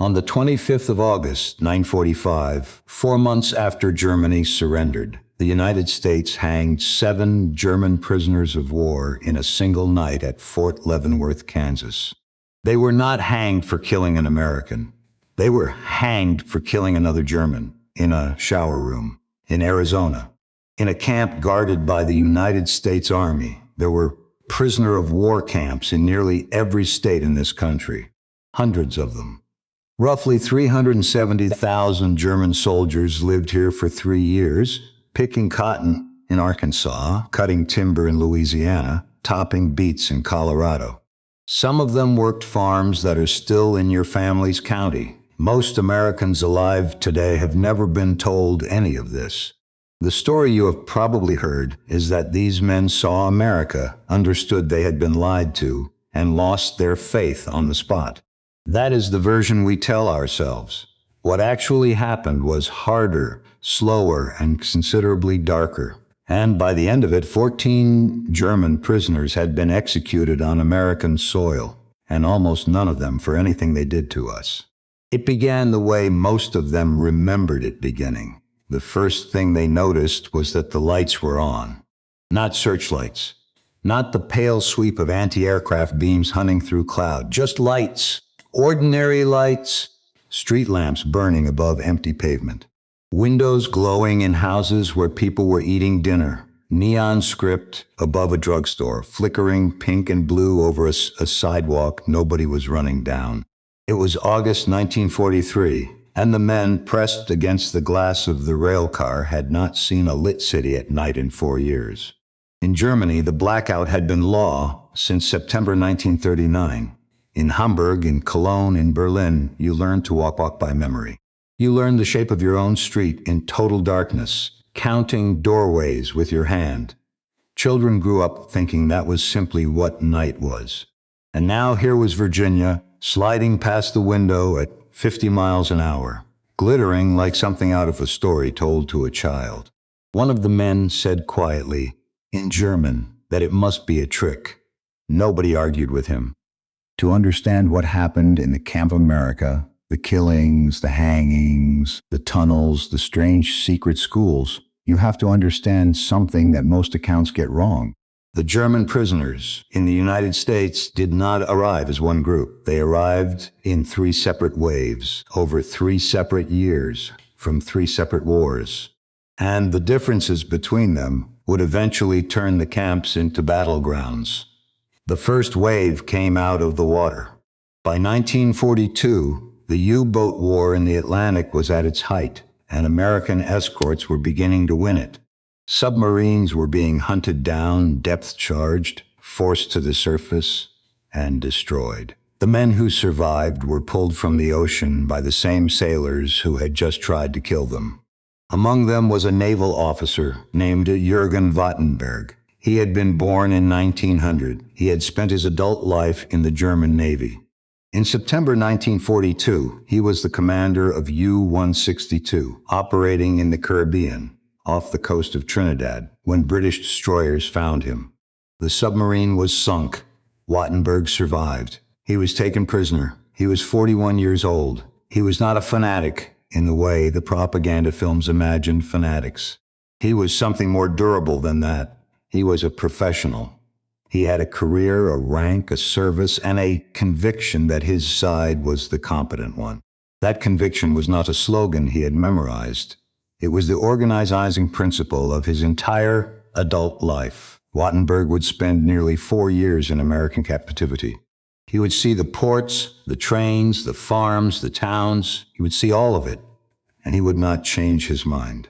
On the 25th of August, 1945, 4 months after Germany surrendered, the United States hanged 7 German prisoners of war in a single night at Fort Leavenworth, Kansas. They were not hanged for killing an American. They were hanged for killing another German in a shower room in Arizona. In a camp guarded by the United States Army, there were prisoner of war camps in nearly every state in this country, hundreds of them. Roughly 370,000 German soldiers lived here for 3 years, picking cotton in Arkansas, cutting timber in Louisiana, topping beets in Colorado. Some of them worked farms that are still in your family's county. Most Americans alive today have never been told any of this. The story you have probably heard is that these men saw America, understood they had been lied to, and lost their faith on the spot. That is the version we tell ourselves. What actually happened was harder, slower, and considerably darker. And by the end of it, 14 German prisoners had been executed on American soil, and almost none of them for anything they did to us. It began the way most of them remembered it beginning. The first thing they noticed was that the lights were on. Not searchlights. Not the pale sweep of anti-aircraft beams hunting through cloud. Just lights. Ordinary lights. Street lamps burning above empty pavement. Windows glowing in houses where people were eating dinner. Neon script above a drugstore, flickering pink and blue over a sidewalk nobody was running down. It was August 1943, and the men pressed against the glass of the rail car had not seen a lit city at night in 4 years. In Germany, the blackout had been law since September 1939. In Hamburg, in Cologne, in Berlin, you learned to walk by memory. You learned the shape of your own street in total darkness, counting doorways with your hand. Children grew up thinking that was simply what night was. And now here was Virginia, sliding past the window at 50 miles an hour, glittering like something out of a story told to a child. One of the men said quietly, in German, that it must be a trick. Nobody argued with him. To understand what happened in the Camp America, the killings, the hangings, the tunnels, the strange secret schools, you have to understand something that most accounts get wrong. The German prisoners in the United States did not arrive as one group. They arrived in 3 separate waves, over 3 separate years, from 3 separate wars. And the differences between them would eventually turn the camps into battlegrounds. The first wave came out of the water. By 1942, the U-boat war in the Atlantic was at its height, and American escorts were beginning to win it. Submarines were being hunted down, depth-charged, forced to the surface, and destroyed. The men who survived were pulled from the ocean by the same sailors who had just tried to kill them. Among them was a naval officer named Jürgen Wattenberg. He had been born in 1900. He had spent his adult life in the German Navy. In September 1942, he was the commander of U-162, operating in the Caribbean, off the coast of Trinidad, when British destroyers found him. The submarine was sunk. Wattenberg survived. He was taken prisoner. He was 41 years old. He was not a fanatic in the way the propaganda films imagined fanatics. He was something more durable than that. He was a professional. He had a career, a rank, a service, and a conviction that his side was the competent one. That conviction was not a slogan he had memorized. It was the organizing principle of his entire adult life. Wattenberg would spend nearly 4 years in American captivity. He would see the ports, the trains, the farms, the towns. He would see all of it, and he would not change his mind.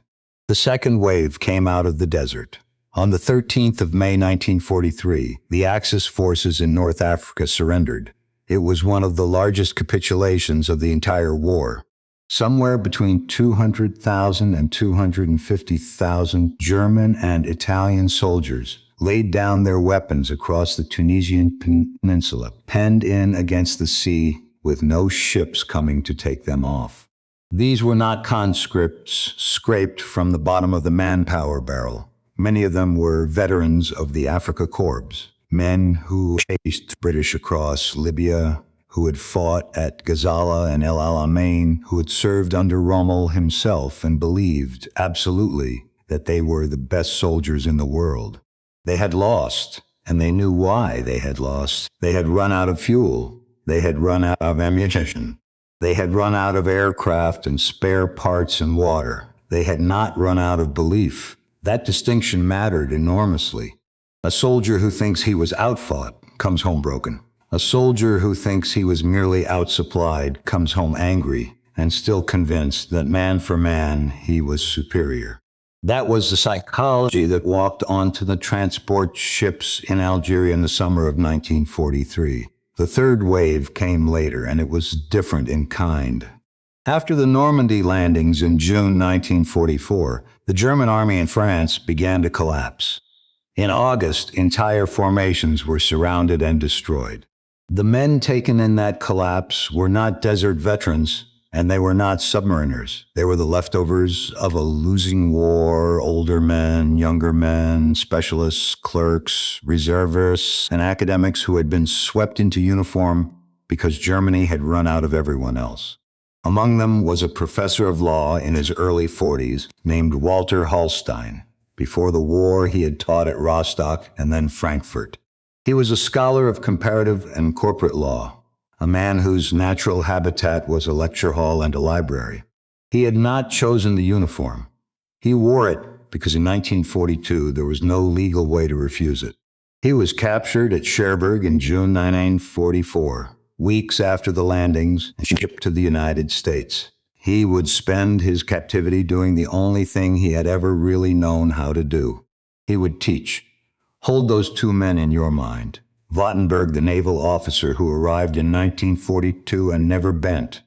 The second wave came out of the desert. On the 13th of May 1943, the Axis forces in North Africa surrendered. It was one of the largest capitulations of the entire war. Somewhere between 200,000 and 250,000 German and Italian soldiers laid down their weapons across the Tunisian peninsula, penned in against the sea with no ships coming to take them off. These were not conscripts scraped from the bottom of the manpower barrel. Many of them were veterans of the Afrika Korps, men who chased British across Libya, who had fought at Gazala and El Alamein, who had served under Rommel himself and believed, absolutely, that they were the best soldiers in the world. They had lost, and they knew why they had lost. They had run out of fuel. They had run out of ammunition. They had run out of aircraft and spare parts and water. They had not run out of belief. That distinction mattered enormously. A soldier who thinks he was outfought comes home broken. A soldier who thinks he was merely outsupplied comes home angry and still convinced that man for man he was superior. That was the psychology that walked onto the transport ships in Algeria in the summer of 1943. The third wave came later, and it was different in kind. After the Normandy landings in June 1944, the German army in France began to collapse. In August, entire formations were surrounded and destroyed. The men taken in that collapse were not desert veterans, and they were not submariners. They were the leftovers of a losing war, older men, younger men, specialists, clerks, reservists, and academics who had been swept into uniform because Germany had run out of everyone else. Among them was a professor of law in his early 40s named Walter Hallstein. Before the war, he had taught at Rostock and then Frankfurt. He was a scholar of comparative and corporate law, a man whose natural habitat was a lecture hall and a library. He had not chosen the uniform. He wore it because in 1942 there was no legal way to refuse it. He was captured at Cherbourg in June 1944, weeks after the landings, and shipped to the United States. He would spend his captivity doing the only thing he had ever really known how to do. He would teach. Hold those two men in your mind. Wattenberg, the naval officer who arrived in 1942 and never bent.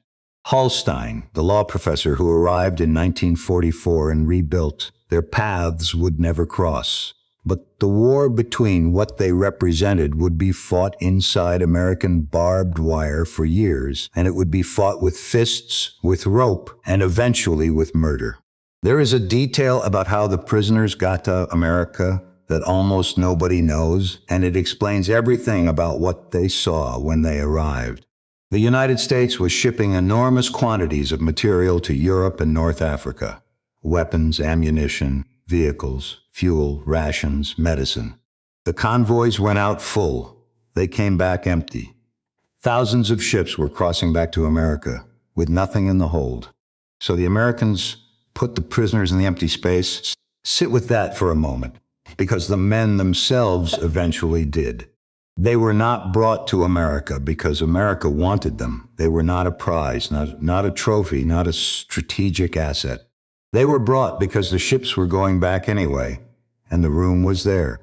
Hallstein, the law professor who arrived in 1944 and rebuilt. Their paths would never cross. But the war between what they represented would be fought inside American barbed wire for years, and it would be fought with fists, with rope, and eventually with murder. There is a detail about how the prisoners got to America that almost nobody knows, and it explains everything about what they saw when they arrived. The United States was shipping enormous quantities of material to Europe and North Africa: weapons, ammunition, vehicles, fuel, rations, medicine. The convoys went out full. They came back empty. Thousands of ships were crossing back to America with nothing in the hold. So the Americans put the prisoners in the empty space. Sit with that for a moment, because the men themselves eventually did. They were not brought to America because America wanted them. They were not a prize, not a trophy, not a strategic asset. They were brought because the ships were going back anyway, and the room was there,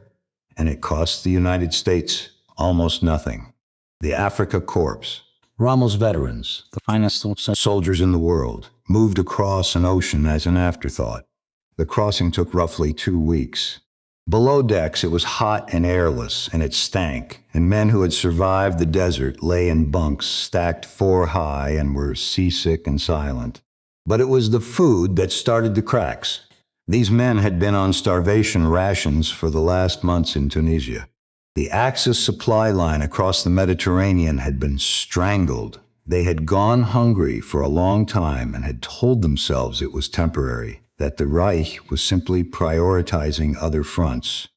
and it cost the United States almost nothing. The Africa Corps, Rommel's veterans, the finest soldiers in the world, moved across an ocean as an afterthought. The crossing took roughly 2 weeks. Below decks, it was hot and airless, and it stank, and men who had survived the desert lay in bunks stacked 4 high and were seasick and silent. But it was the food that started the cracks. These men had been on starvation rations for the last months in Tunisia. The Axis supply line across the Mediterranean had been strangled. They had gone hungry for a long time and had told themselves it was temporary, that the Reich was simply prioritizing other fronts.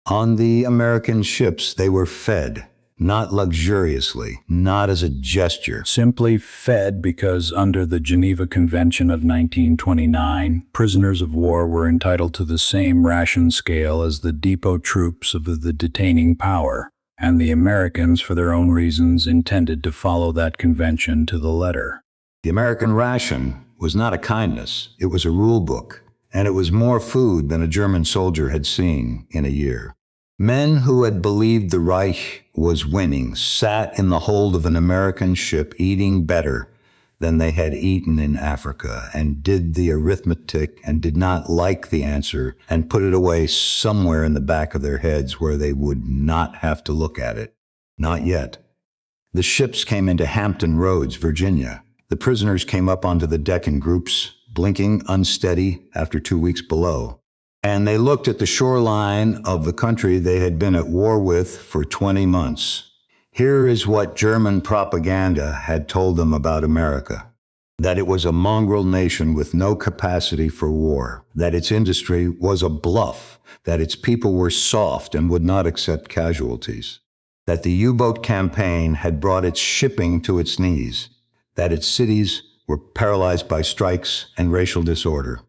On the American ships, they were fed. Not luxuriously, not as a gesture. Simply fed because under the Geneva Convention of 1929, prisoners of war were entitled to the same ration scale as the depot troops of the detaining power, and the Americans, for their own reasons, intended to follow that convention to the letter. The American ration was not a kindness, it was a rule book, and it was more food than a German soldier had seen in a year. Men who had believed the Reich was winning sat in the hold of an American ship eating better than they had eaten in Africa, and did the arithmetic and did not like the answer and put it away somewhere in the back of their heads where they would not have to look at it. Not yet. The ships came into Hampton Roads, Virginia. The prisoners came up onto the deck in groups, blinking unsteady after 2 weeks below. And they looked at the shoreline of the country they had been at war with for 20 months. Here is what German propaganda had told them about America. That it was a mongrel nation with no capacity for war, that its industry was a bluff, that its people were soft and would not accept casualties, that the U-boat campaign had brought its shipping to its knees, that its cities were paralyzed by strikes and racial disorder,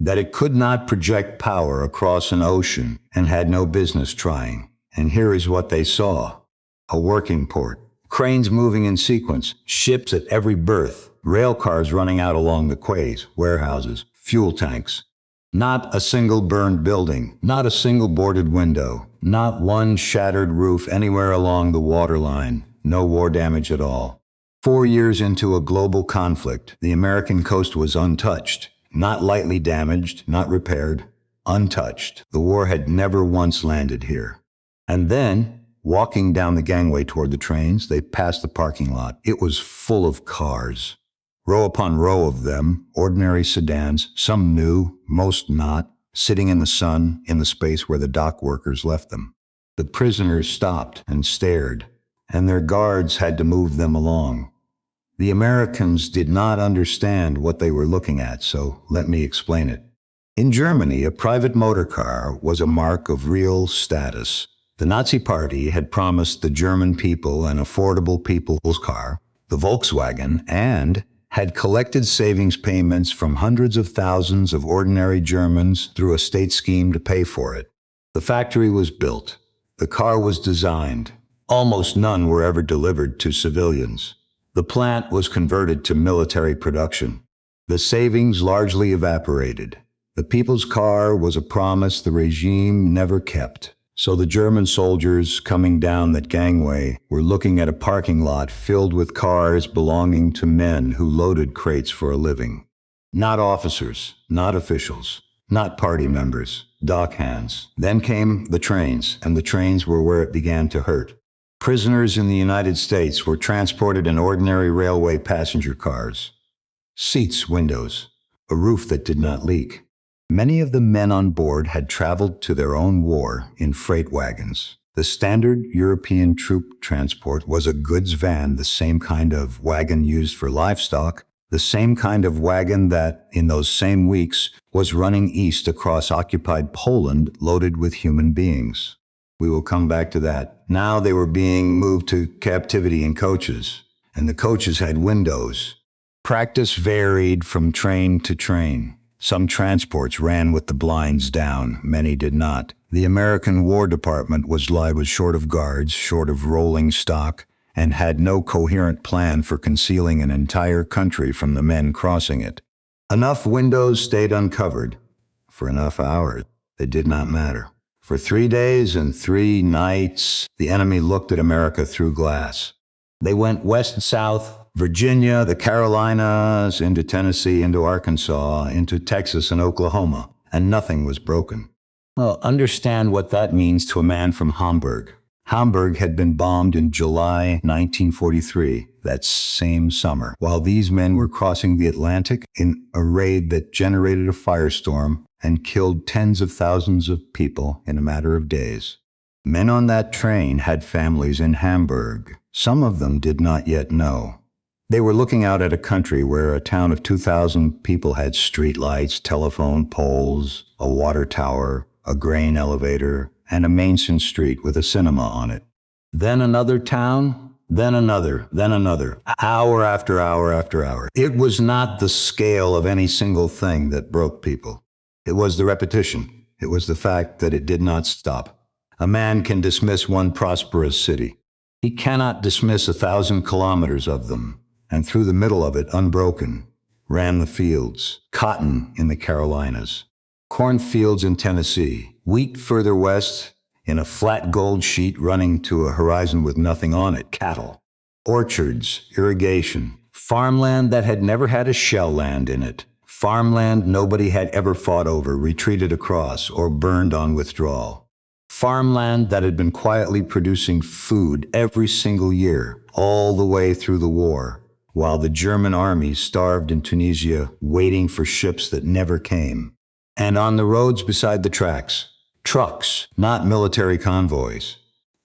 that it could not project power across an ocean and had no business trying. And here is what they saw. A working port, cranes moving in sequence, ships at every berth, rail cars running out along the quays, warehouses, fuel tanks. Not a single burned building, not a single boarded window, not one shattered roof anywhere along the waterline, no war damage at all. 4 years into a global conflict, the American coast was untouched, not lightly damaged, not repaired, untouched. The war had never once landed here. And then, walking down the gangway toward the trains, they passed the parking lot. It was full of cars. Row upon row of them, ordinary sedans, some new, most not, sitting in the sun in the space where the dock workers left them. The prisoners stopped and stared, and their guards had to move them along. The Americans did not understand what they were looking at, so let me explain it. In Germany, a private motor car was a mark of real status. The Nazi Party had promised the German people an affordable people's car, the Volkswagen, and had collected savings payments from hundreds of thousands of ordinary Germans through a state scheme to pay for it. The factory was built. The car was designed. Almost none were ever delivered to civilians. The plant was converted to military production. The savings largely evaporated. The people's car was a promise the regime never kept. So the German soldiers coming down that gangway were looking at a parking lot filled with cars belonging to men who loaded crates for a living. Not officers, not officials, not party members, dock hands. Then came the trains, and the trains were where it began to hurt. Prisoners in the United States were transported in ordinary railway passenger cars. Seats, windows, a roof that did not leak. Many of the men on board had traveled to their own war in freight wagons. The standard European troop transport was a goods van, the same kind of wagon used for livestock, the same kind of wagon that, in those same weeks, was running east across occupied Poland loaded with human beings. We will come back to that. Now they were being moved to captivity in coaches, and the coaches had windows. Practice varied from train to train. Some transports ran with the blinds down, many did not. The American War Department was short of guards, short of rolling stock, and had no coherent plan for concealing an entire country from the men crossing it. Enough windows stayed uncovered. For enough hours, it did not matter. For 3 days and 3 nights, the enemy looked at America through glass. They went west and south, Virginia, the Carolinas, into Tennessee, into Arkansas, into Texas and Oklahoma, and nothing was broken. Well, understand what that means to a man from Hamburg. Hamburg had been bombed in July 1943, that same summer, while these men were crossing the Atlantic in a raid that generated a firestorm and killed tens of thousands of people in a matter of days. Men on that train had families in Hamburg. Some of them did not yet know. They were looking out at a country where a town of 2,000 people had streetlights, telephone poles, a water tower, a grain elevator, and a Mason Street with a cinema on it. Then another town, then another, hour after hour after hour. It was not the scale of any single thing that broke people. It was the repetition. It was the fact that it did not stop. A man can dismiss one prosperous city. He cannot dismiss 1,000 kilometers of them. And through the middle of it, unbroken, ran the fields, cotton in the Carolinas, cornfields in Tennessee, wheat further west, in a flat gold sheet running to a horizon with nothing on it, cattle, orchards, irrigation, farmland that had never had a shell land in it, farmland nobody had ever fought over, retreated across, or burned on withdrawal. Farmland that had been quietly producing food every single year, all the way through the war, while the German army starved in Tunisia, waiting for ships that never came. And on the roads beside the tracks, trucks, not military convoys.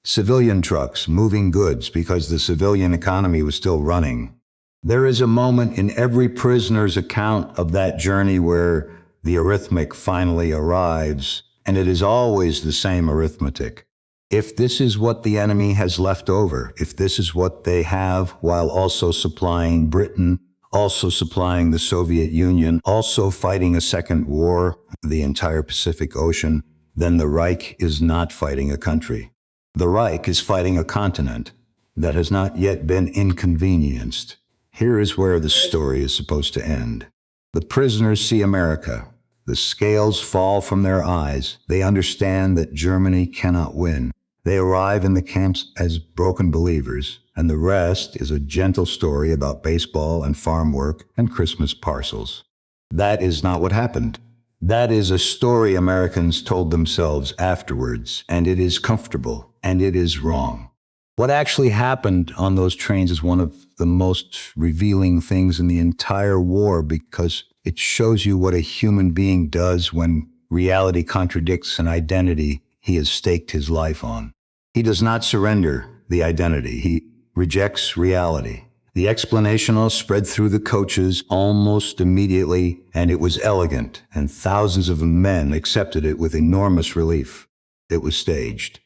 civilian trucks moving goods because the civilian economy was still running. There is a moment in every prisoner's account of that journey where the arithmetic finally arrives, and it is always the same arithmetic. If this is what the enemy has left over, if this is what they have while also supplying Britain, also supplying the Soviet Union, also fighting a second war, the entire Pacific Ocean, then the Reich is not fighting a country. The Reich is fighting a continent that has not yet been inconvenienced. Here is where the story is supposed to end. The prisoners see America. The scales fall from their eyes. They understand that Germany cannot win. They arrive in the camps as broken believers, and the rest is a gentle story about baseball and farm work and Christmas parcels. That is not what happened. That is a story Americans told themselves afterwards, and it is comfortable, and it is wrong. What actually happened on those trains is one of the most revealing things in the entire war, because it shows you what a human being does when reality contradicts an identity he has staked his life on. He does not surrender the identity. He rejects reality. The explanation spread through the coaches almost immediately, and it was elegant, and thousands of men accepted it with enormous relief. It was staged.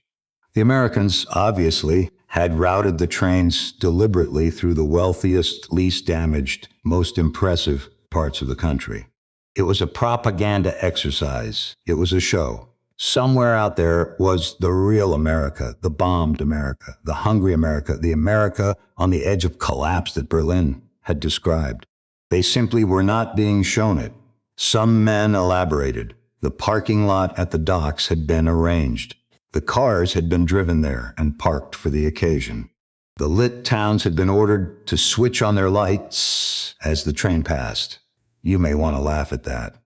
The Americans, obviously, had routed the trains deliberately through the wealthiest, least damaged, most impressive parts of the country. It was a propaganda exercise. It was a show. Somewhere out there was the real America, the bombed America, the hungry America, the America on the edge of collapse that Berlin had described. They simply were not being shown it. Some men elaborated. The parking lot at the docks had been arranged. The cars had been driven there and parked for the occasion. The lit towns had been ordered to switch on their lights as the train passed. You may want to laugh at that.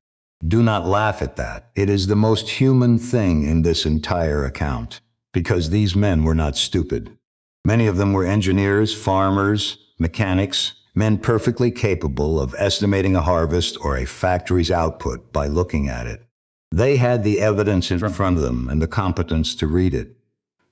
Do not laugh at that. It is the most human thing in this entire account, because these men were not stupid. Many of them were engineers, farmers, mechanics, men perfectly capable of estimating a harvest or a factory's output by looking at it. They had the evidence in front of them and the competence to read it.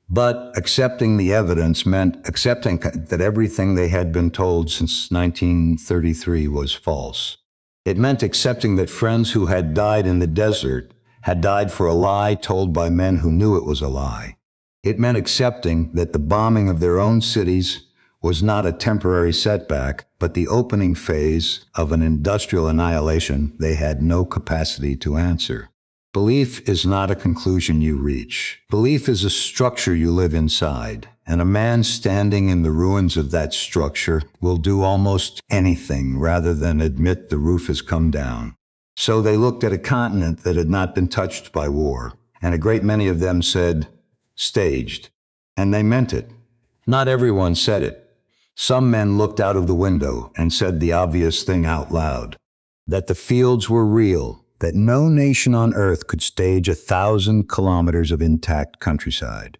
But accepting the evidence meant accepting that everything they had been told since 1933 was false. It meant accepting that friends who had died in the desert had died for a lie told by men who knew it was a lie. It meant accepting that the bombing of their own cities was not a temporary setback, but the opening phase of an industrial annihilation they had no capacity to answer. Belief is not a conclusion you reach. Belief is a structure you live inside, and a man standing in the ruins of that structure will do almost anything rather than admit the roof has come down. So they looked at a continent that had not been touched by war, and a great many of them said, staged. And they meant it. Not everyone said it. Some men looked out of the window and said the obvious thing out loud, that the fields were real, that no nation on earth could stage 1,000 kilometers of intact countryside,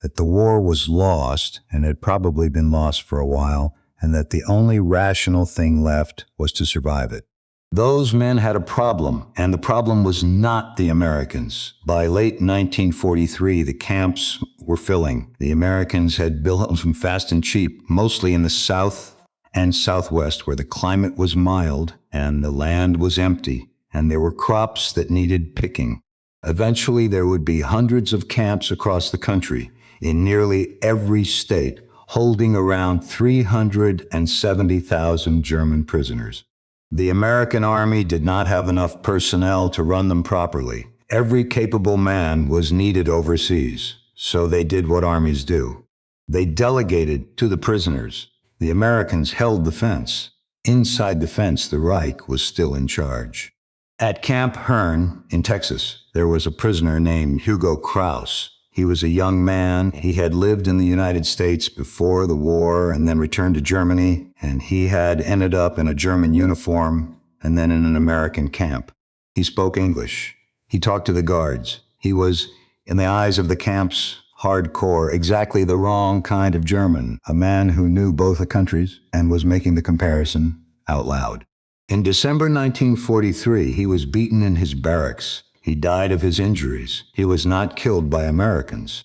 that the war was lost and had probably been lost for a while, and that the only rational thing left was to survive it. Those men had a problem, and the problem was not the Americans. By late 1943, the camps were filling. The Americans had built them fast and cheap, mostly in the south and southwest, where the climate was mild and the land was empty, and there were crops that needed picking. Eventually, there would be hundreds of camps across the country, in nearly every state, holding around 370,000 German prisoners. The American army did not have enough personnel to run them properly. Every capable man was needed overseas, so they did what armies do. They delegated to the prisoners. The Americans held the fence. Inside the fence, the Reich was still in charge. At Camp Hearn in Texas, there was a prisoner named Hugo Kraus. He was a young man. He had lived in the United States before the war and then returned to Germany, and he had ended up in a German uniform and then in an American camp. He spoke English. He talked to the guards. He was, in the eyes of the camps, hardcore, exactly the wrong kind of German, a man who knew both the countries and was making the comparison out loud. In December 1943, he was beaten in his barracks. He died of his injuries. He was not killed by Americans.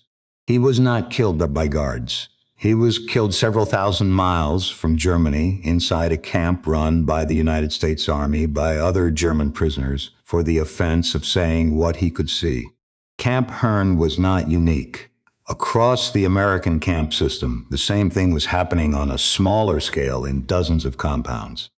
He was not killed by guards. He was killed several thousand miles from Germany inside a camp run by the United States Army by other German prisoners for the offense of saying what he could see. Camp Hearn was not unique. Across the American camp system, the same thing was happening on a smaller scale in dozens of compounds.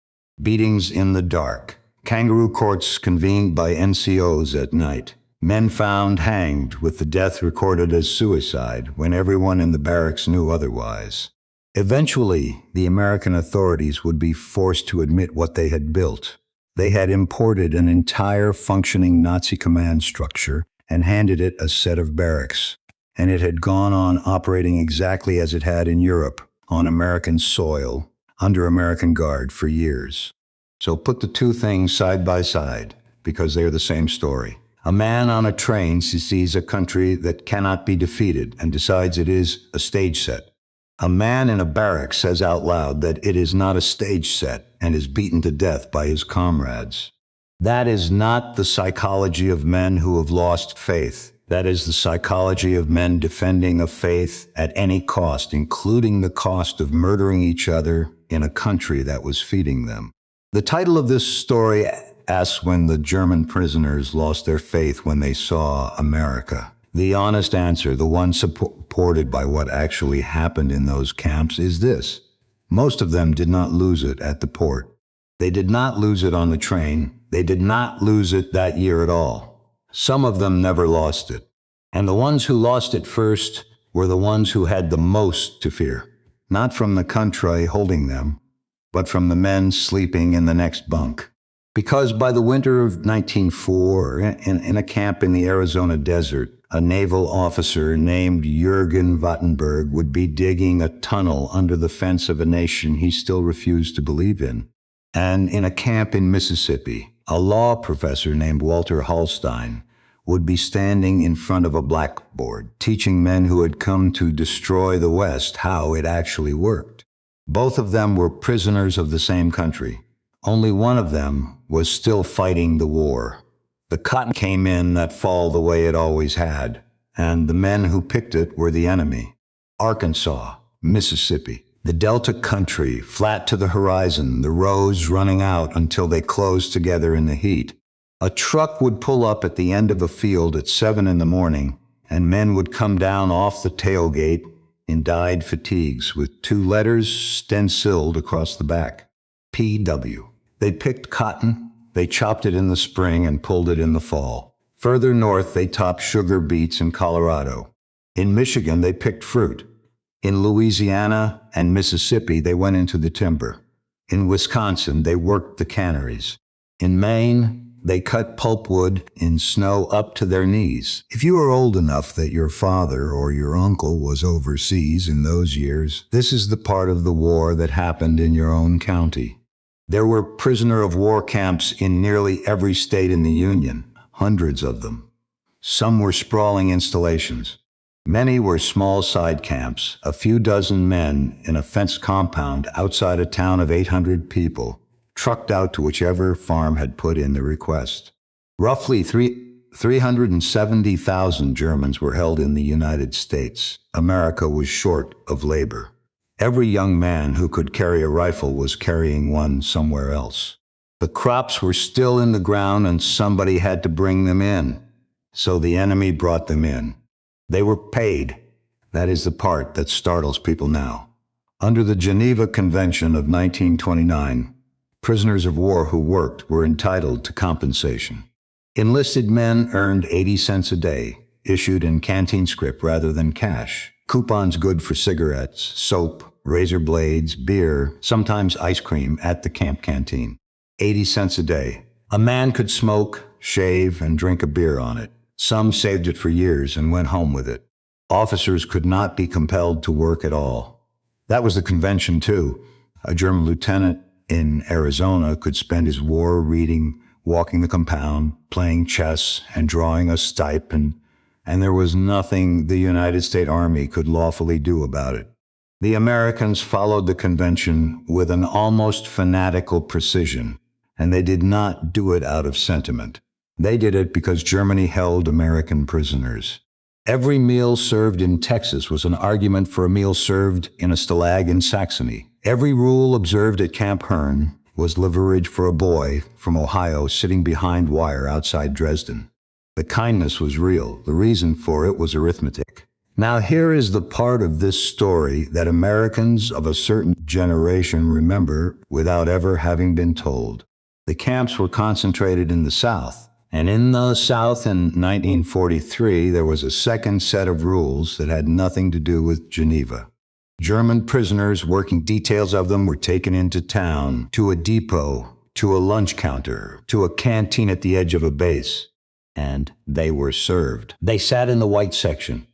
Beatings in the dark, kangaroo courts convened by NCOs at night, men found hanged with the death recorded as suicide when everyone in the barracks knew otherwise. Eventually, the American authorities would be forced to admit what they had built. They had imported an entire functioning Nazi command structure and handed it a set of barracks. And it had gone on operating exactly as it had in Europe, on American soil, under American guard for years. So put the two things side by side, because they are the same story. A man on a train sees a country that cannot be defeated and decides it is a stage set. A man in a barrack says out loud that it is not a stage set and is beaten to death by his comrades. That is not the psychology of men who have lost faith. That is the psychology of men defending a faith at any cost, including the cost of murdering each other in a country that was feeding them. The title of this story asks when the German prisoners lost their faith when they saw America. The honest answer, the one supported by what actually happened in those camps, is this. Most of them did not lose it at the port. They did not lose it on the train. They did not lose it that year at all. Some of them never lost it. And the ones who lost it first were the ones who had the most to fear, not from the country holding them, but from the men sleeping in the next bunk. Because by the winter of 1904, in a camp in the Arizona desert, a naval officer named Jürgen Wattenberg would be digging a tunnel under the fence of a nation he still refused to believe in. And in a camp in Mississippi, a law professor named Walter Hallstein would be standing in front of a blackboard, teaching men who had come to destroy the West how it actually worked. Both of them were prisoners of the same country. Only one of them was still fighting the war. The cotton came in that fall the way it always had, and the men who picked it were the enemy. Arkansas, Mississippi, the Delta country, flat to the horizon, the rows running out until they closed together in the heat. A truck would pull up at the end of a field at 7 in the morning, and men would come down off the tailgate in dyed fatigues with 2 letters stenciled across the back. PW. They picked cotton, they chopped it in the spring and pulled it in the fall. Further north, they topped sugar beets in Colorado. In Michigan, they picked fruit. In Louisiana and Mississippi, they went into the timber. In Wisconsin, they worked the canneries. In Maine, they cut pulpwood in snow up to their knees. If you are old enough that your father or your uncle was overseas in those years, this is the part of the war that happened in your own county. There were prisoner of war camps in nearly every state in the Union, hundreds of them. Some were sprawling installations. Many were small side camps, a few dozen men in a fenced compound outside a town of 800 people, trucked out to whichever farm had put in the request. Roughly 370,000 Germans were held in the United States. America was short of labor. Every young man who could carry a rifle was carrying one somewhere else. The crops were still in the ground and somebody had to bring them in. So the enemy brought them in. They were paid. That is the part that startles people now. Under the Geneva Convention of 1929, prisoners of war who worked were entitled to compensation. Enlisted men earned 80 cents a day, issued in canteen scrip rather than cash. Coupons good for cigarettes, soap, razor blades, beer, sometimes ice cream at the camp canteen. 80 cents a day. A man could smoke, shave, and drink a beer on it. Some saved it for years and went home with it. Officers could not be compelled to work at all. That was the convention, too. A German lieutenant in Arizona could spend his war reading, walking the compound, playing chess, and drawing a stipend, and there was nothing the United States Army could lawfully do about it. The Americans followed the convention with an almost fanatical precision, and they did not do it out of sentiment. They did it because Germany held American prisoners. Every meal served in Texas was an argument for a meal served in a stalag in Saxony. Every rule observed at Camp Hearn was leverage for a boy from Ohio sitting behind wire outside Dresden. The kindness was real. The reason for it was arithmetic. Now here is the part of this story that Americans of a certain generation remember without ever having been told. The camps were concentrated in the South. And in the South in 1943, there was a second set of rules that had nothing to do with Geneva. German prisoners, working details of them, were taken into town, to a depot, to a lunch counter, to a canteen at the edge of a base. And they were served. They sat in the white section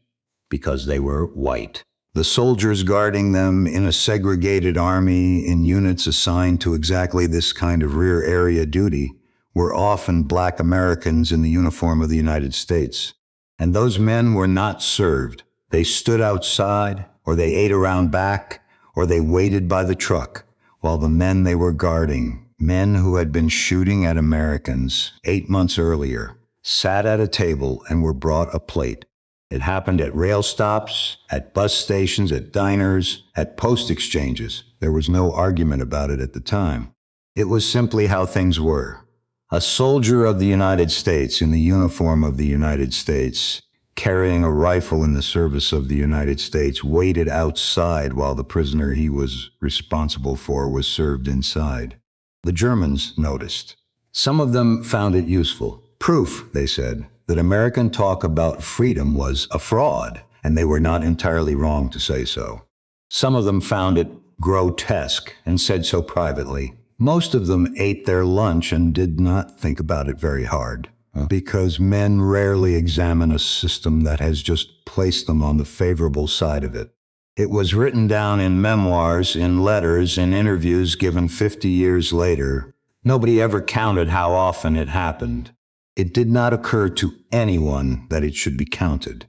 because they were white. The soldiers guarding them in a segregated army in units assigned to exactly this kind of rear area duty were often black Americans in the uniform of the United States. And those men were not served. They stood outside, or they ate around back, or they waited by the truck, while the men they were guarding, men who had been shooting at Americans 8 months earlier, sat at a table and were brought a plate. It happened at rail stops, at bus stations, at diners, at post exchanges. There was no argument about it at the time. It was simply how things were. A soldier of the United States in the uniform of the United States, carrying a rifle in the service of the United States, waited outside while the prisoner he was responsible for was served inside. The Germans noticed. Some of them found it useful. Proof, they said, that American talk about freedom was a fraud, and they were not entirely wrong to say so. Some of them found it grotesque and said so privately. Most of them ate their lunch and did not think about it very hard, because men rarely examine a system that has just placed them on the favorable side of it. It was written down in memoirs, in letters, in interviews given 50 years later. Nobody ever counted how often it happened. It did not occur to anyone that it should be counted.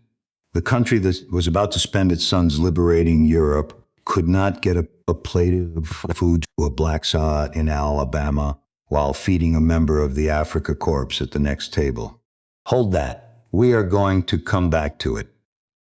The country that was about to spend its sons liberating Europe could not get a plate of food to a black sod in Alabama while feeding a member of the Africa Corps at the next table. Hold that. We are going to come back to it.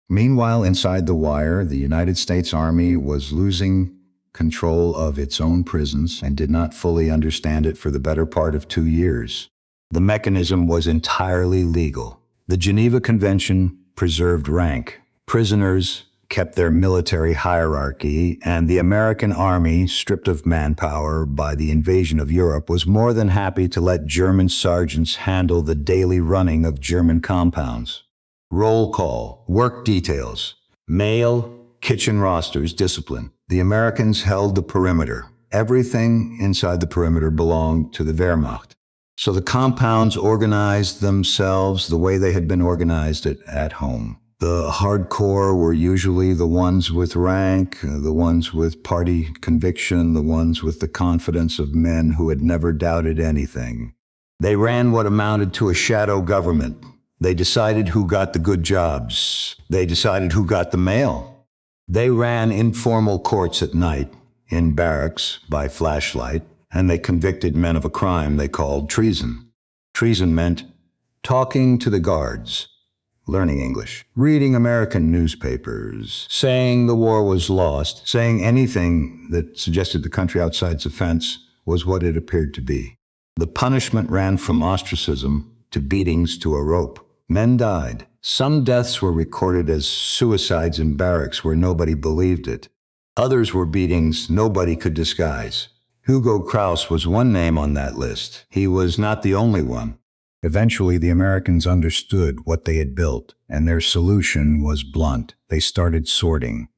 Meanwhile, inside the wire, the United States Army was losing control of its own prisons and did not fully understand it for the better part of 2 years. The mechanism was entirely legal. The Geneva Convention preserved rank. Prisoners kept their military hierarchy, and the American army, stripped of manpower by the invasion of Europe, was more than happy to let German sergeants handle the daily running of German compounds. Roll call, work details, mail, kitchen rosters, discipline. The Americans held the perimeter. Everything inside the perimeter belonged to the Wehrmacht. So the compounds organized themselves the way they had been organized at home. The hardcore were usually the ones with rank, the ones with party conviction, the ones with the confidence of men who had never doubted anything. They ran what amounted to a shadow government. They decided who got the good jobs. They decided who got the mail. They ran informal courts at night, in barracks, by flashlight, and they convicted men of a crime they called treason. Treason meant talking to the guards, learning English, reading American newspapers, saying the war was lost, saying anything that suggested the country outside's offense was what it appeared to be. The punishment ran from ostracism to beatings to a rope. Men died. Some deaths were recorded as suicides in barracks where nobody believed it. Others were beatings nobody could disguise. Hugo Kraus was one name on that list. He was not the only one. Eventually, the Americans understood what they had built, and their solution was blunt. They started sorting.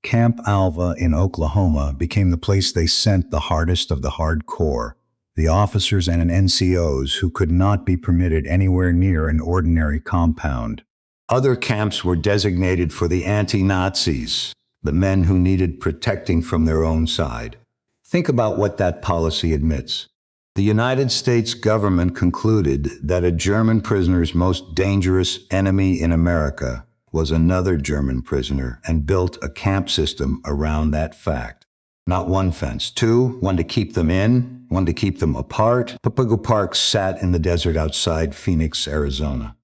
Camp Alva in Oklahoma became the place they sent the hardest of the hardcore, the officers and NCOs who could not be permitted anywhere near an ordinary compound. Other camps were designated for the anti-Nazis, the men who needed protecting from their own side. Think about what that policy admits. The United States government concluded that a German prisoner's most dangerous enemy in America was another German prisoner and built a camp system around that fact. Not one fence, two, one to keep them in, one to keep them apart. Papago Park sat in the desert outside Phoenix, Arizona.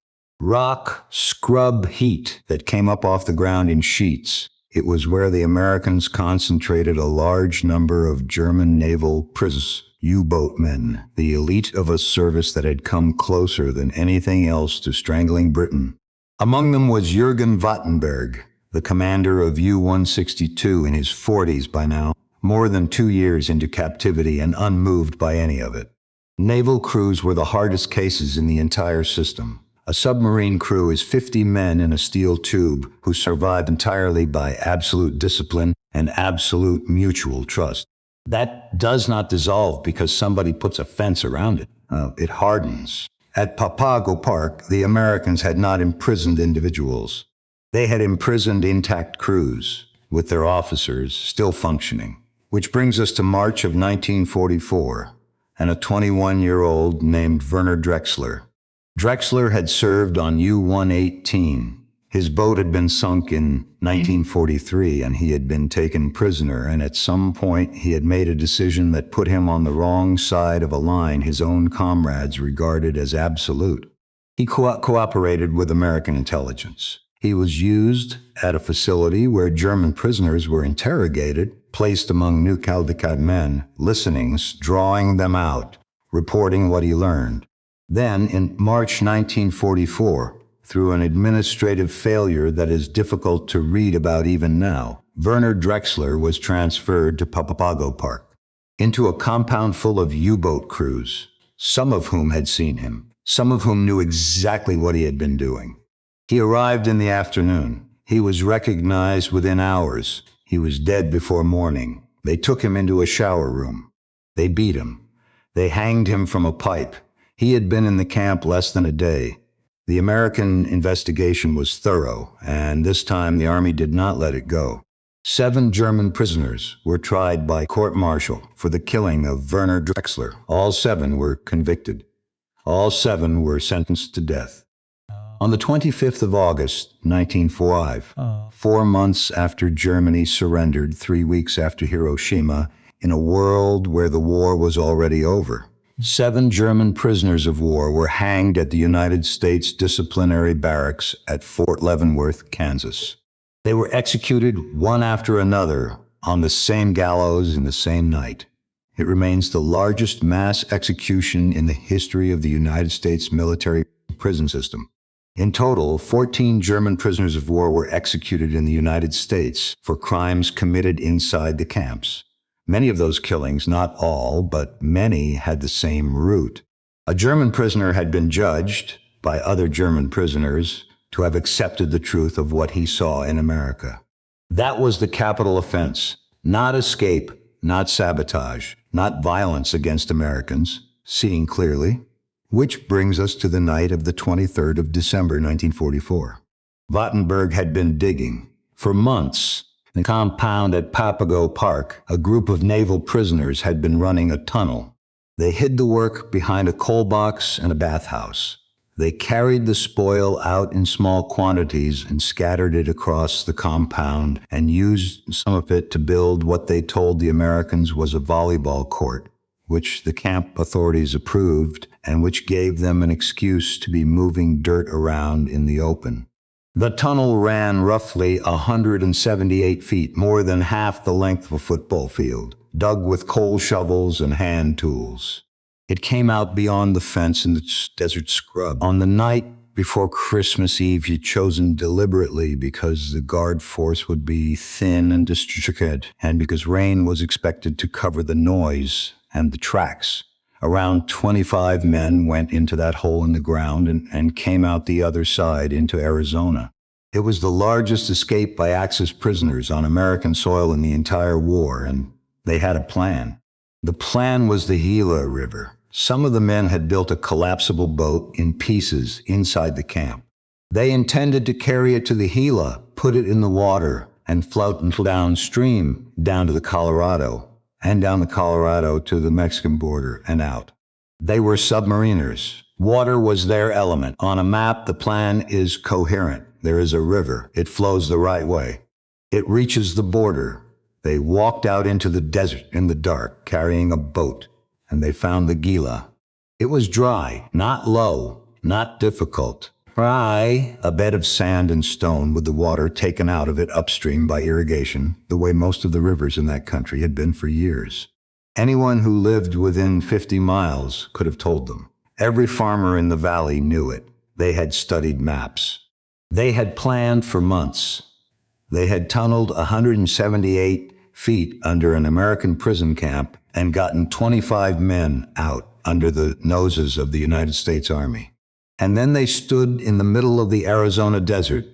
rock scrub heat that came up off the ground in sheets. It was where the Americans concentrated a large number of German naval prisoners, U-boat men, the elite of a service that had come closer than anything else to strangling Britain. Among them was Jürgen Wattenberg, the commander of U-162 in his 40s by now, more than 2 years into captivity and unmoved by any of it. Naval crews were the hardest cases in the entire system. A submarine crew is 50 men in a steel tube who survive entirely by absolute discipline and absolute mutual trust. That does not dissolve because somebody puts a fence around it. It hardens. At Papago Park, the Americans had not imprisoned individuals. They had imprisoned intact crews, with their officers still functioning. Which brings us to March of 1944, and a 21-year-old named Werner Drexler. Drexler had served on U-118. His boat had been sunk in 1943, and he had been taken prisoner, and at some point he had made a decision that put him on the wrong side of a line his own comrades regarded as absolute. He cooperated with American intelligence. He was used at a facility where German prisoners were interrogated, placed among New Caldecott men, listenings, drawing them out, reporting what he learned. Then, in March 1944, through an administrative failure that is difficult to read about even now, Werner Drexler was transferred to Papago Park, into a compound full of U-boat crews, some of whom had seen him, some of whom knew exactly what he had been doing. He arrived in the afternoon. He was recognized within hours. He was dead before morning. They took him into a shower room. They beat him. They hanged him from a pipe. He had been in the camp less than a day. The American investigation was thorough, and this time the Army did not let it go. 7 German prisoners were tried by court-martial for the killing of Werner Drexler. All 7 were convicted. All 7 were sentenced to death. On the 25th of August, 1945, 4 months after Germany surrendered, 3 weeks after Hiroshima, in a world where the war was already over, 7 German prisoners of war were hanged at the United States Disciplinary Barracks at Fort Leavenworth, Kansas. They were executed one after another on the same gallows in the same night. It remains the largest mass execution in the history of the United States military prison system. In total, 14 German prisoners of war were executed in the United States for crimes committed inside the camps. Many of those killings, not all, but many, had the same root. A German prisoner had been judged by other German prisoners to have accepted the truth of what he saw in America. That was the capital offense, not escape, not sabotage, not violence against Americans, seeing clearly. Which brings us to the night of the 23rd of December, 1944. Wattenberg had been digging. For months, in the compound at Papago Park, a group of naval prisoners had been running a tunnel. They hid the work behind a coal box and a bathhouse. They carried the spoil out in small quantities and scattered it across the compound and used some of it to build what they told the Americans was a volleyball court, which the camp authorities approved and which gave them an excuse to be moving dirt around in the open. The tunnel ran roughly 178 feet, more than half the length of a football field, dug with coal shovels and hand tools. It came out beyond the fence in the desert scrub. On the night before Christmas Eve, you'd chosen deliberately because the guard force would be thin and distracted, and because rain was expected to cover the noise and the tracks. Around 25 men went into that hole in the ground and came out the other side into Arizona. It was the largest escape by Axis prisoners on American soil in the entire war, and they had a plan. The plan was the Gila River. Some of the men had built a collapsible boat in pieces inside the camp. They intended to carry it to the Gila, put it in the water, and float downstream down to the Colorado, and down the Colorado to the Mexican border and out. They were submariners. Water was their element. On a map, the plan is coherent. There is a river. It flows the right way. It reaches the border. They walked out into the desert in the dark, carrying a boat, and they found the Gila. It was dry, not low, not difficult. WWII, a bed of sand and stone with the water taken out of it upstream by irrigation, the way most of the rivers in that country had been for years. Anyone who lived within 50 miles could have told them. Every farmer in the valley knew it. They had studied maps. They had planned for months. They had tunneled 178 feet under an American prison camp and gotten 25 men out under the noses of the United States Army. And then they stood in the middle of the Arizona desert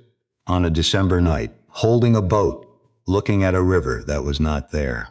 on a December night, holding a boat, looking at a river that was not there.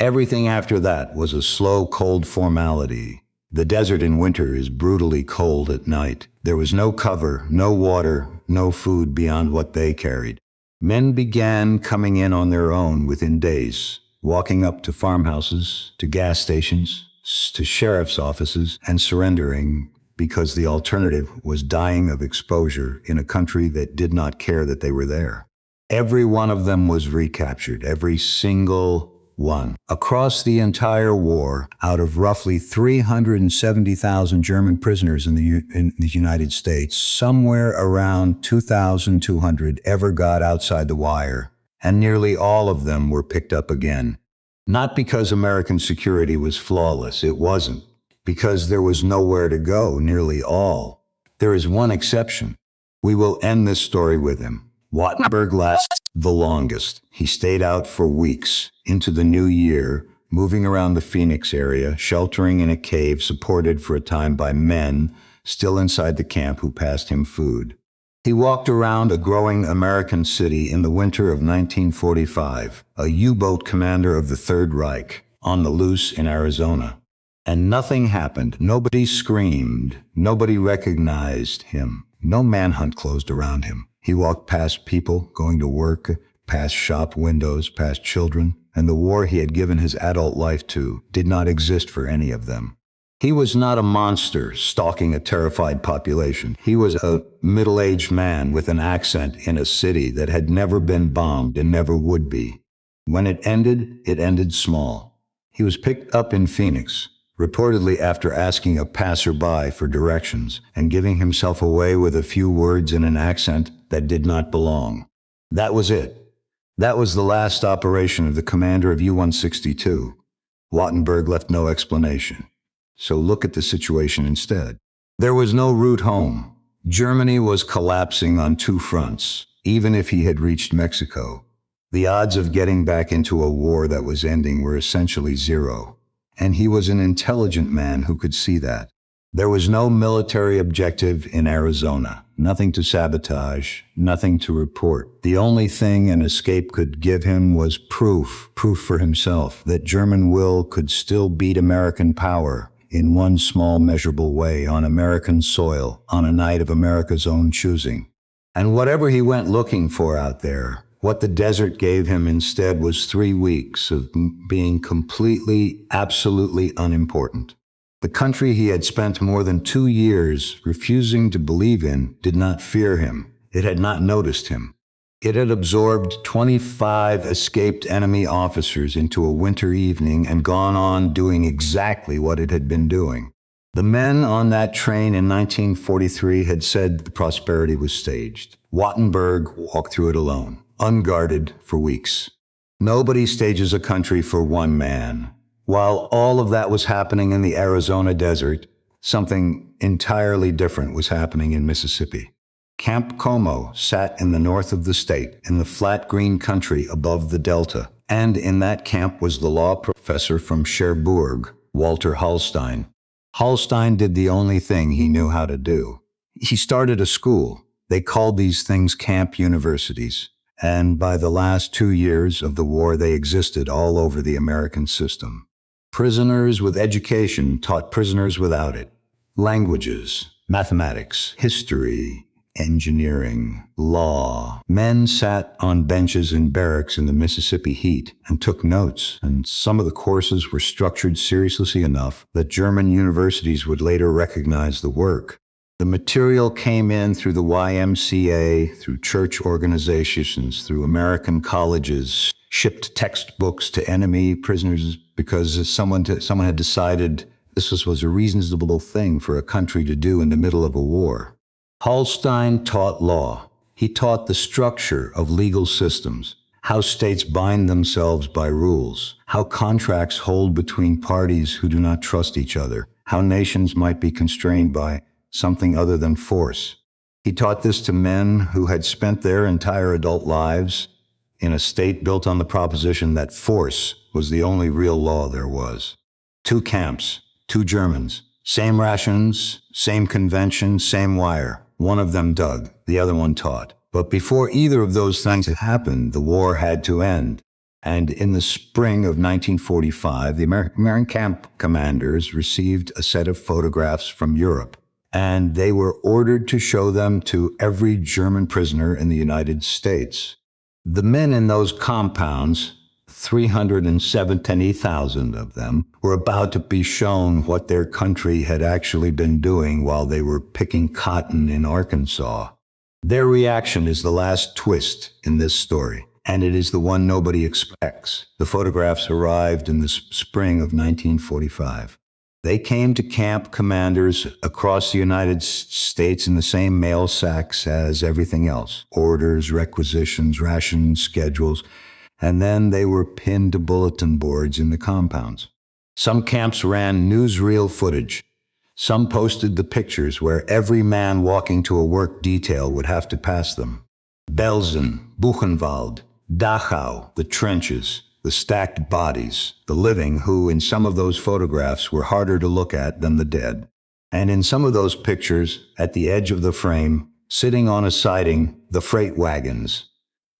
Everything after that was a slow, cold formality. The desert in winter is brutally cold at night. There was no cover, no water, no food beyond what they carried. Men began coming in on their own within days, walking up to farmhouses, to gas stations, to sheriff's offices, and surrendering because the alternative was dying of exposure in a country that did not care that they were there. Every one of them was recaptured, every single one. Across the entire war, out of roughly 370,000 German prisoners in the United States, somewhere around 2,200 ever got outside the wire, and nearly all of them were picked up again. Not because American security was flawless, it wasn't. Because there was nowhere to go, nearly all. There is one exception. We will end this story with him. Wattenberg lasted the longest. He stayed out for weeks, into the new year, moving around the Phoenix area, sheltering in a cave supported for a time by men still inside the camp who passed him food. He walked around a growing American city in the winter of 1945, a U-boat commander of the Third Reich, on the loose in Arizona. And nothing happened. Nobody screamed. Nobody recognized him. No manhunt closed around him. He walked past people going to work, past shop windows, past children, and the war he had given his adult life to did not exist for any of them. He was not a monster stalking a terrified population. He was a middle-aged man with an accent in a city that had never been bombed and never would be. When it ended small. He was picked up in Phoenix, reportedly after asking a passerby for directions and giving himself away with a few words in an accent that did not belong. That was it. That was the last operation of the commander of U-162. Wattenberg left no explanation. So look at the situation instead. There was no route home. Germany was collapsing on two fronts, even if he had reached Mexico. The odds of getting back into a war that was ending were essentially zero. And he was an intelligent man who could see that. There was no military objective in Arizona, nothing to sabotage, nothing to report. The only thing an escape could give him was proof for himself, that German will could still beat American power in one small measurable way on American soil on a night of America's own choosing. And whatever he went looking for out there, what the desert gave him instead was 3 weeks of being completely, absolutely unimportant. The country he had spent more than 2 years refusing to believe in did not fear him. It had not noticed him. It had absorbed 25 escaped enemy officers into a winter evening and gone on doing exactly what it had been doing. The men on that train in 1943 had said the prosperity was staged. Wattenberg walked through it alone, unguarded for weeks. Nobody stages a country for one man. While all of that was happening in the Arizona desert, something entirely different was happening in Mississippi. Camp Como sat in the north of the state, in the flat green country above the Delta, and in that camp was the law professor from Cherbourg, Walter Hallstein. Hallstein did the only thing he knew how to do. He started a school. They called these things camp universities. And by the last 2 years of the war, they existed all over the American system. Prisoners with education taught prisoners without it. Languages, mathematics, history, engineering, law. Men sat on benches in barracks in the Mississippi heat and took notes, and some of the courses were structured seriously enough that German universities would later recognize the work. The material came in through the YMCA, through church organizations, through American colleges, shipped textbooks to enemy prisoners because someone had decided this was a reasonable thing for a country to do in the middle of a war. Hallstein taught law. He taught the structure of legal systems, how states bind themselves by rules, how contracts hold between parties who do not trust each other, how nations might be constrained by something other than force. He taught this to men who had spent their entire adult lives in a state built on the proposition that force was the only real law there was. 2 camps, 2 Germans, same rations, same convention, same wire. One of them dug, the other one taught. But before either of those things had happened, the war had to end. And in the spring of 1945, the American camp commanders received a set of photographs from Europe, and they were ordered to show them to every German prisoner in the United States. The men in those compounds, 370,000 of them, were about to be shown what their country had actually been doing while they were picking cotton in Arkansas. Their reaction is the last twist in this story, and it is the one nobody expects. The photographs arrived in the spring of 1945. They came to camp commanders across the United States in the same mail sacks as everything else: orders, requisitions, rations, schedules, and then they were pinned to bulletin boards in the compounds. Some camps ran newsreel footage. Some posted the pictures where every man walking to a work detail would have to pass them. Belsen, Buchenwald, Dachau, the trenches, the stacked bodies, the living who, in some of those photographs, were harder to look at than the dead. And in some of those pictures, at the edge of the frame, sitting on a siding, the freight wagons.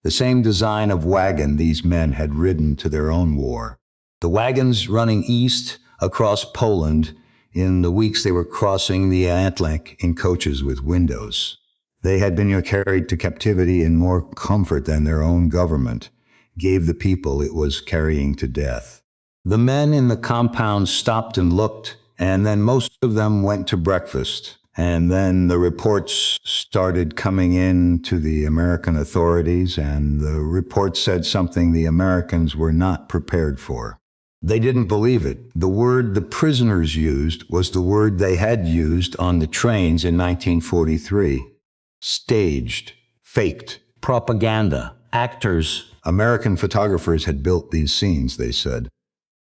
The same design of wagon these men had ridden to their own war. The wagons running east across Poland in the weeks they were crossing the Atlantic in coaches with windows. They had been carried to captivity in more comfort than their own government gave the people it was carrying to death. The men in the compound stopped and looked, and then most of them went to breakfast. And then the reports started coming in to the American authorities, and the report said something the Americans were not prepared for. They didn't believe it. The word the prisoners used was the word they had used on the trains in 1943. Staged, faked, propaganda, actors. American photographers had built these scenes, they said.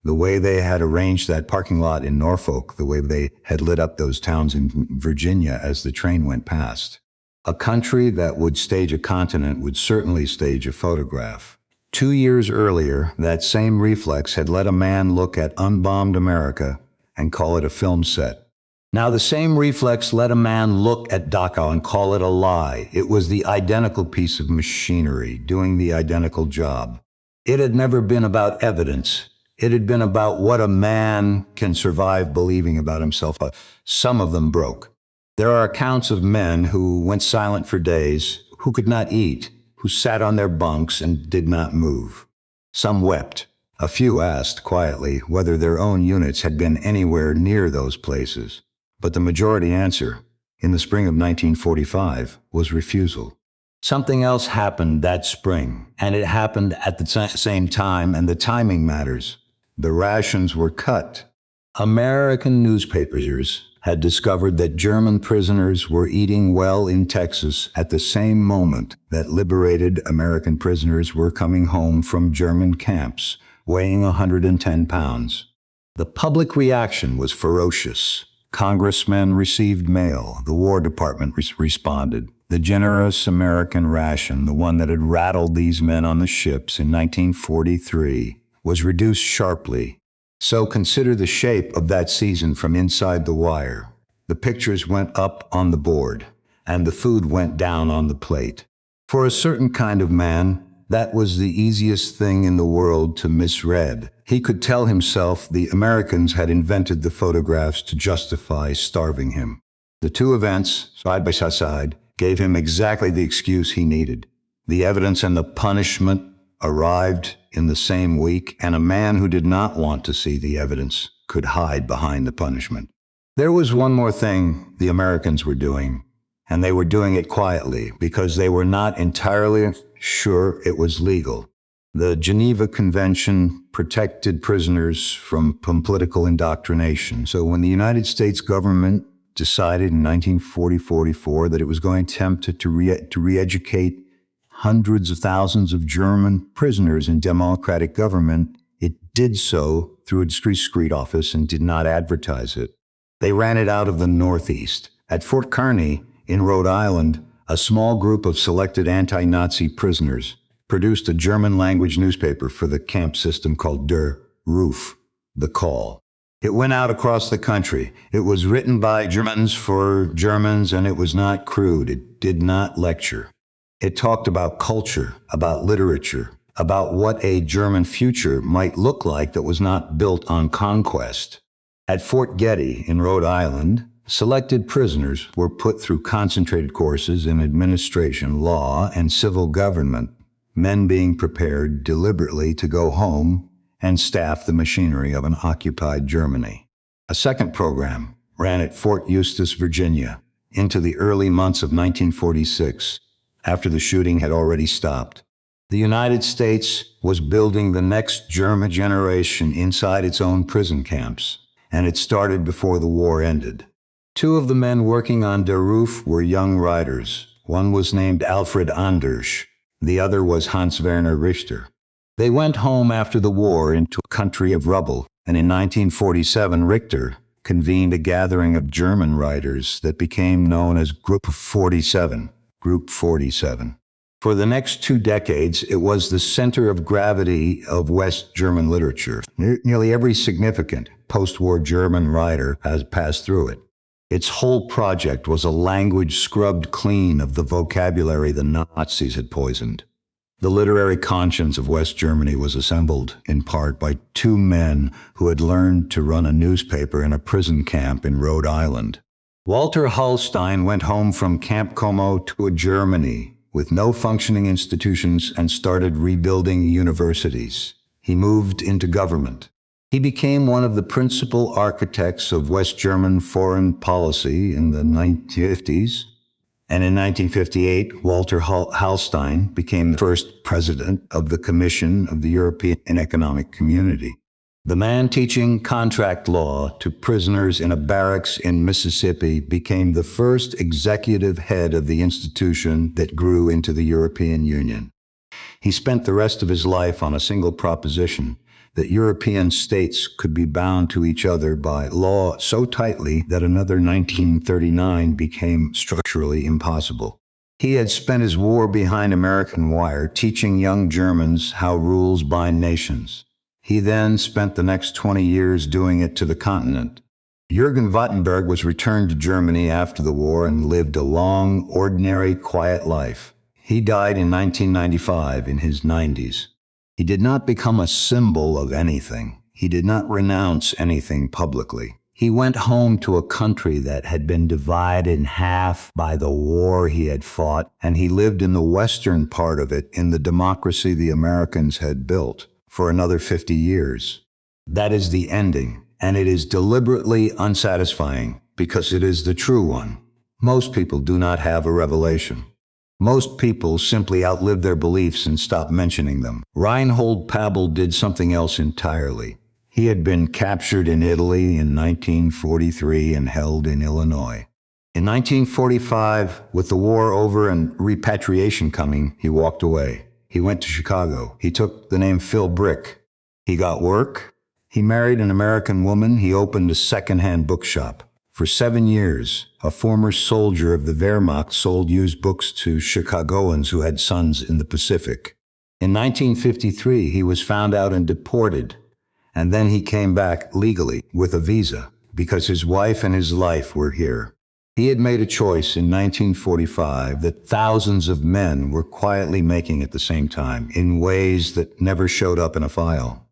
The way they had arranged that parking lot in Norfolk, the way they had lit up those towns in Virginia as the train went past. A country that would stage a continent would certainly stage a photograph. 2 years earlier, that same reflex had let a man look at unbombed America and call it a film set. Now the same reflex let a man look at Dachau and call it a lie. It was the identical piece of machinery doing the identical job. It had never been about evidence. It had been about what a man can survive believing about himself. Some of them broke. There are accounts of men who went silent for days, who could not eat, who sat on their bunks and did not move. Some wept. A few asked quietly whether their own units had been anywhere near those places. But the majority answer, in the spring of 1945, was refusal. Something else happened that spring, and it happened at the same time, and the timing matters. The rations were cut. American newspapers had discovered that German prisoners were eating well in Texas at the same moment that liberated American prisoners were coming home from German camps, weighing 110 pounds. The public reaction was ferocious. Congressmen received mail. The War Department responded. The generous American ration, the one that had rattled these men on the ships in 1943, was reduced sharply. So consider the shape of that season from inside the wire. The pictures went up on the board, and the food went down on the plate. For a certain kind of man, that was the easiest thing in the world to misread. He could tell himself the Americans had invented the photographs to justify starving him. The two events, side by side, gave him exactly the excuse he needed. The evidence and the punishment arrived in the same week, and a man who did not want to see the evidence could hide behind the punishment. There was one more thing the Americans were doing, and they were doing it quietly because they were not entirely sure it was legal. The Geneva Convention protected prisoners from political indoctrination. So when the United States government decided in 1944 that it was going to attempt to re-educate hundreds of thousands of German prisoners in democratic government. It did so through a discreet office and did not advertise it. They ran it out of the Northeast. At Fort Kearny, in Rhode Island, a small group of selected anti-Nazi prisoners produced a German-language newspaper for the camp system called Der Ruf, The Call. It went out across the country. It was written by Germans for Germans, and it was not crude. It did not lecture. It talked about culture, about literature, about what a German future might look like that was not built on conquest. At Fort Getty in Rhode Island, selected prisoners were put through concentrated courses in administration, law, and civil government, men being prepared deliberately to go home and staff the machinery of an occupied Germany. A second program ran at Fort Eustis, Virginia, into the early months of 1946, after the shooting had already stopped. The United States was building the next German generation inside its own prison camps, and it started before the war ended. Two of the men working on Der Ruf were young writers. One was named Alfred Anders. The other was Hans Werner Richter. They went home after the war into a country of rubble, and in 1947 Richter convened a gathering of German writers that became known as Group 47. Group 47. For the next 2 decades, it was the center of gravity of West German literature. Nearly every significant post-war German writer has passed through it. Its whole project was a language scrubbed clean of the vocabulary the Nazis had poisoned. The literary conscience of West Germany was assembled, in part, by 2 men who had learned to run a newspaper in a prison camp in Rhode Island. Walter Hallstein went home from Camp Como to Germany with no functioning institutions and started rebuilding universities. He moved into government. He became one of the principal architects of West German foreign policy in the 1950s. And in 1958, Walter Hallstein became the first president of the Commission of the European Economic Community. The man teaching contract law to prisoners in a barracks in Mississippi became the first executive head of the institution that grew into the European Union. He spent the rest of his life on a single proposition: that European states could be bound to each other by law so tightly that another 1939 became structurally impossible. He had spent his war behind American wire teaching young Germans how rules bind nations. He then spent the next 20 years doing it to the continent. Jürgen Wattenberg was returned to Germany after the war and lived a long, ordinary, quiet life. He died in 1995 in his 90s. He did not become a symbol of anything. He did not renounce anything publicly. He went home to a country that had been divided in half by the war he had fought, and he lived in the western part of it in the democracy the Americans had built for another 50 years. That is the ending, and it is deliberately unsatisfying because it is the true one. Most people do not have a revelation. Most people simply outlive their beliefs and stop mentioning them. Reinhold Pabel did something else entirely. He had been captured in Italy in 1943 and held in Illinois. In 1945, with the war over and repatriation coming, he walked away. He went to Chicago. He took the name Phil Brick. He got work. He married an American woman. He opened a second-hand bookshop. For 7 years, a former soldier of the Wehrmacht sold used books to Chicagoans who had sons in the Pacific. In 1953, he was found out and deported, and then he came back legally with a visa because his wife and his life were here. He had made a choice in 1945 that thousands of men were quietly making at the same time in ways that never showed up in a file.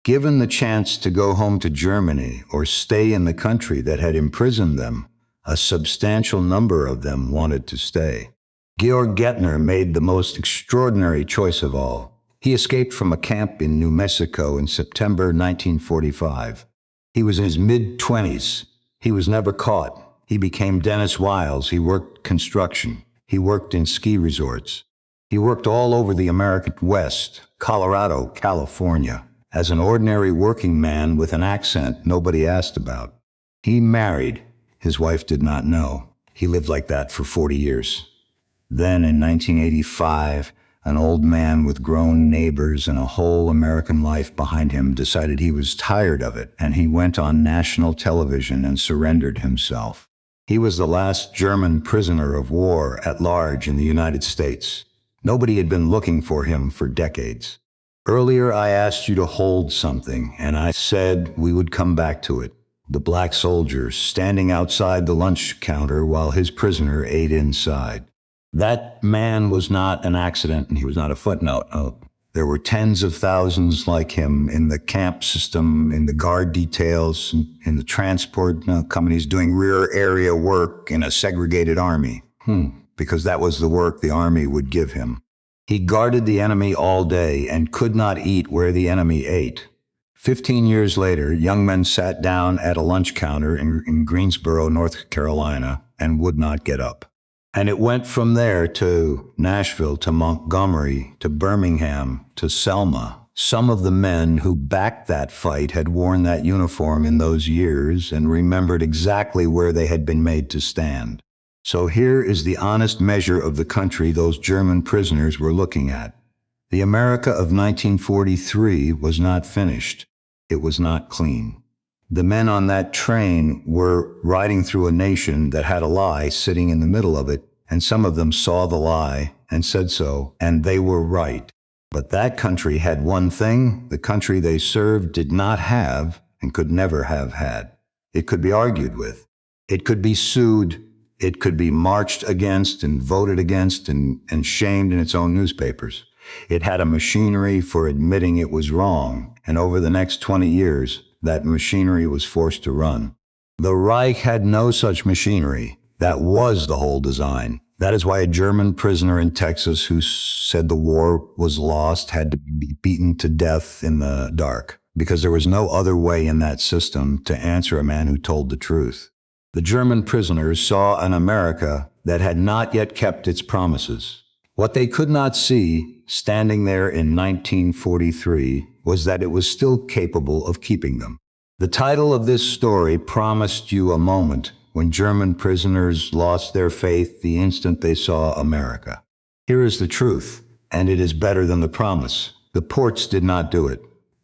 Given the chance to go home to Germany or stay in the country that had imprisoned them, a substantial number of them wanted to stay. Georg Gettner made the most extraordinary choice of all. He escaped from a camp in New Mexico in September 1945. He was in his mid-20s. He was never caught. He became Dennis Wiles. He worked construction. He worked in ski resorts. He worked all over the American West, Colorado, California, as an ordinary working man with an accent nobody asked about. He married. His wife did not know. He lived like that for 40 years. Then in 1985, an old man with grown neighbors and a whole American life behind him decided he was tired of it, and he went on national television and surrendered himself. He was the last German prisoner of war at large in the United States. Nobody had been looking for him for decades. Earlier, I asked you to hold something, and I said we would come back to it. The black soldier standing outside the lunch counter while his prisoner ate inside. That man was not an accident, and he was not a footnote. There were tens of thousands like him in the camp system, in the guard details, in the transport companies doing rear area work in a segregated army. Because that was the work the army would give him. He guarded the enemy all day and could not eat where the enemy ate. 15 years later, young men sat down at a lunch counter in Greensboro, North Carolina, and would not get up. And it went from there to Nashville, to Montgomery, to Birmingham, to Selma. Some of the men who backed that fight had worn that uniform in those years and remembered exactly where they had been made to stand. So here is the honest measure of the country those German prisoners were looking at. The America of 1943 was not finished. It was not clean. The men on that train were riding through a nation that had a lie sitting in the middle of it, and some of them saw the lie and said so, and they were right. But that country had one thing the country they served did not have and could never have had. It could be argued with. It could be sued. It could be marched against and voted against and shamed in its own newspapers. It had a machinery for admitting it was wrong, and over the next 20 years, that machinery was forced to run. The Reich had no such machinery. That was the whole design. That is why a German prisoner in Texas who said the war was lost had to be beaten to death in the dark, because there was no other way in that system to answer a man who told the truth. The German prisoners saw an America that had not yet kept its promises. What they could not see, standing there in 1943, was that it was still capable of keeping them. The title of this story promised you a moment when German prisoners lost their faith the instant they saw America. Here is the truth, and it is better than the promise. The ports did not do it.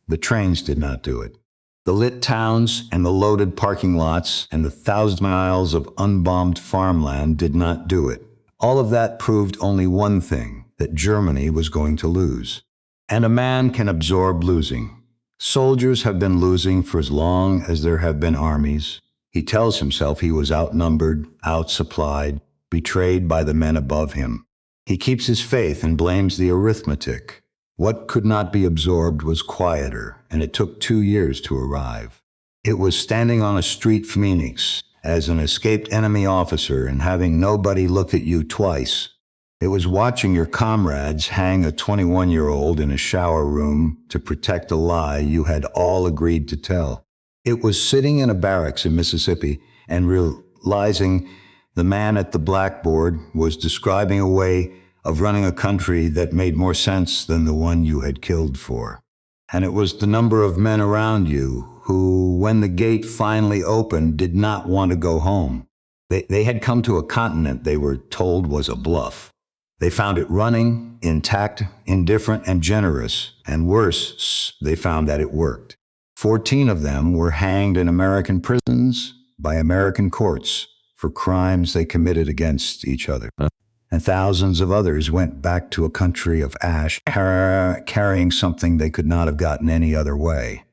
The trains did not do it. The lit towns and the loaded parking lots and the 1,000 miles of unbombed farmland did not do it. All of that proved only one thing, that Germany was going to lose. And a man can absorb losing. Soldiers have been losing for as long as there have been armies. He tells himself he was outnumbered, outsupplied, betrayed by the men above him. He keeps his faith and blames the arithmetic. What could not be absorbed was quieter, and it took 2 years to arrive. It was standing on a street Phoenix as an escaped enemy officer and having nobody look at you twice. It was watching your comrades hang a 21-year-old in a shower room to protect a lie you had all agreed to tell. It was sitting in a barracks in Mississippi and realizing the man at the blackboard was describing a way of running a country that made more sense than the one you had killed for. And it was the number of men around you who, when the gate finally opened, did not want to go home. They had come to a continent they were told was a bluff. They found it running, intact, indifferent, and generous, and worse, they found that it worked. 14 of them were hanged in American prisons by American courts for crimes they committed against each other. And thousands of others went back to a country of ash, carrying something they could not have gotten any other way,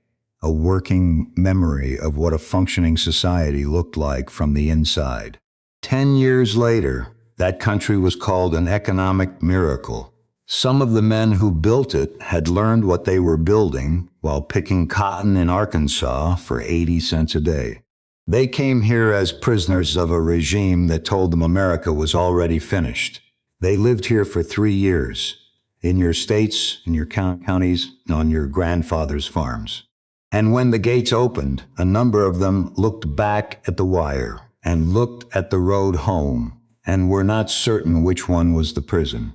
a working memory of what a functioning society looked like from the inside. 10 years later, that country was called an economic miracle. Some of the men who built it had learned what they were building while picking cotton in Arkansas for 80 cents a day. They came here as prisoners of a regime that told them America was already finished. They lived here for 3 years, in your states, in your counties, on your grandfather's farms. And when the gates opened, a number of them looked back at the wire and looked at the road home and were not certain which one was the prison.